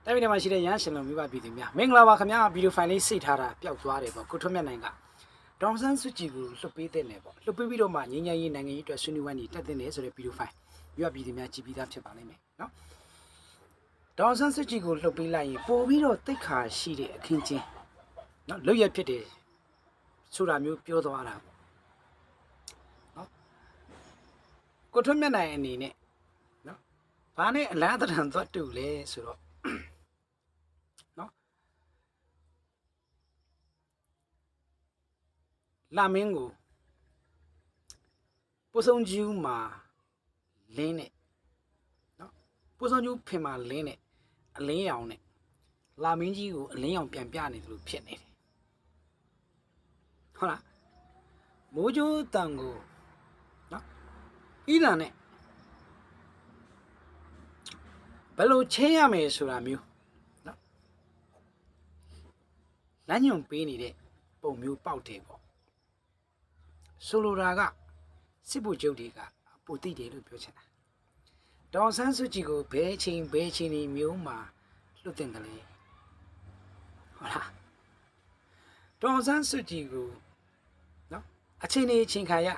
တိုင်းပြည်မှာရှိတဲ့ရန်ရှင်လုံးမိဘပြည်သူများမင်္ဂလာပါခင်ဗျာဗီဒီယိုဖိုင်လေးစိတ်ထားတာပျောက်သွားတယ်ပေါ့ကိုထွန်းမြတ်နိုင်ကဒေါန်ဆန်းစုကြည်ကိုလှုပ်ပေးတဲ့နယ်ပေါ့လှုပ်ပေးပြီးတော့မှငြိမ်းချမ်းရေးနိုင်ငံရေးအတွက်ဆွေးနွေးပွဲနေတက်တဲ့နယ်ဆိုတဲ့ဗီဒီယိုဖိုင်မိဘပြည်သူများကြည့်ပြီးသားဖြစ်ပါလိမ့်မယ်နော်ဒေါန်ဆန်းစုကြည်ကိုလှုပ်ပေးလိုက်ရင်ပို့ပြီးတော့တိတ်ခါရှိတဲ့အခင်းချင်းနော်လွတ်ရဖြစ်တယ်ဆိုတာမျိုးပြောသွားတာနော်ကိုထွန်းမြတ်နိုင်အနေနဲ့နော်ဘာနဲ့အလားတရံသွားတူလဲဆိုတော့လာမင်းကိုပိုစုံကျူးမှာလင်းနဲ့နော်ပိုစုံကျူးဖင်မှာလင်းနဲ့အလင်းရောင်နဲ့လာမင်းကြီးကိုအလင်းရောင်ပြန်ပြနေတယ်လို့ဖြစ်နေတယ်ဟုတ်လားမိုးကြိုးတန်ကိုနော်ဤလာနဲ့ဘယ်လိုချင်းရမယ်ဆိုတာမျိုးနော်လမ်းညွန်ပေးနေတဲ့ပုံမျိုးပေါက်တယ်ပေါ့ဆိုလိုတာကစစ်ဗိုလ်ချုပ်တွေကပိုတိတယ်လို့ပြောချင်တာဒေါန်ဆန်းစုကြည်ကိုဘဲချင်းဒီမျိုးမှာလွတ်တင်တယ်လေဟုတ်လားဒေါန်ဆန်းစုကြည်ကိုနော်အချင်းခါရ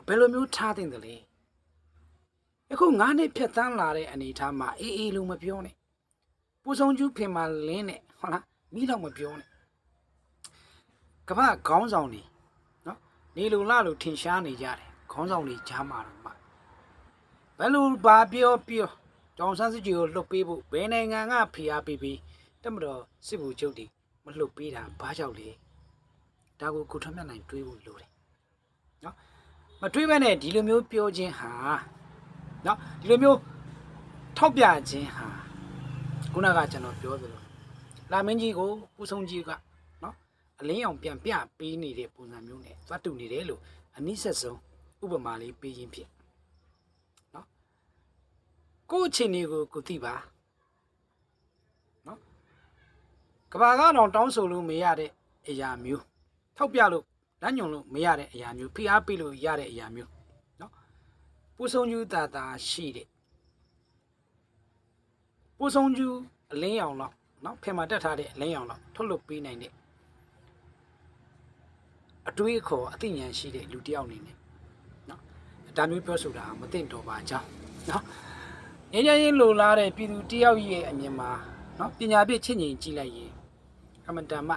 ဘယ်လိုမျိုးထားတင်တယ်လေအခု9နှစ်ဖြတ်တန်းလာတဲ့အနေအထားမှာအေးလို့မပြောနဲ့ပူဆောင်ကျူးဖင်မှာလင်းနဲ့ဟုတ်လားမိတော့မပြောနဲ့ကမ္ဘာခေါင်းဆောင်တွေနေလူလာလို့ထင်ရှားနေကြတယ်ခေါင်းဆောင်တွေကြားမှာတော့မှဘယ်လိုဘာပြောဒေါန်ဆန်းစုကြည်ကိုလှုပ်ပေးဖို့ဘယ်နိုင်ငံကဖိအားပေးပြီးတက်မတော်စစ်ဗိုလ်ချုပ်တွေမလှုပ်ပေးတာဘာကြောင့်လဲဒါကိုကိုထွန်းမြတ်နိုင်တွေးဖို့လိုတယ်နော်မတွေးဘဲနဲ့ဒီလိုမျိုးပြောခြင်းဟာနော်ဒီလိုမျိုးထောက်ပြခြင်းဟာခုနကကျွန်တော်ပြောသလိုလာမင်းကြီးကိုပူဆုံးကြီးကအလင်းအောင်ပြန်ပြပေးနေတဲ့ပုံစံမျိုးနဲ့သွားတူနေတယ်လို့အနည်းဆက်ဆုံးဥပမာလေးပေးရင်းဖြစ်နော်ကိုယ့်အခြေအနေကိုသိပါနော်ကဘာကတော့တောင်းဆိုလို့မရတဲ့အရာမျိုးထောက်ပြလို့လမ်းညွန်လို့မရတဲ့အရာမျိုးဖိအားပေးလို့ရတဲ့အရာမျိုးနော်ပူဆုံးကျူးတာရှိတဲ့ပူဆုံးကျူးအလင်းအောင်လောက်နော်ဖင်မှာတက်ထားတဲ့အလင်းအောင်လောက်ထုတ်လုပ်ပေးနိုင်တဲ့အတွေးအခေါ်အသိဉာဏ်ရှိတဲ့လူတစ်ယောက်အနေနဲ့နော်ဒါမျိုးပြောဆိုတာမသိတော့ပါကြောင်းနော်ငြိမ်းချမ်းရေးလိုလားတဲ့ပြည်သူတစ်ယောက်ရဲ့အမြင်မှာနော်ပညာပြည့်ချင့်ချိန်ကြည့်လိုက်ရင်အမှန်တမ်းမှ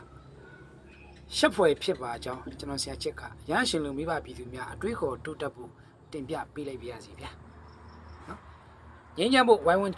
ရှက်ဖွယ်ဖြစ်ပါကြောင်းကျွန်တော်ဆရာချက်ကရဟန်းရှင်လူမိဘပြည်သူများအတွေးခေါ်တိုးတက်ဖို့တင်ပြပေးလိုက်ပါရစေဗျာနော်ငြိမ်းချမ်းဖို့ဝိုင်းဝန်း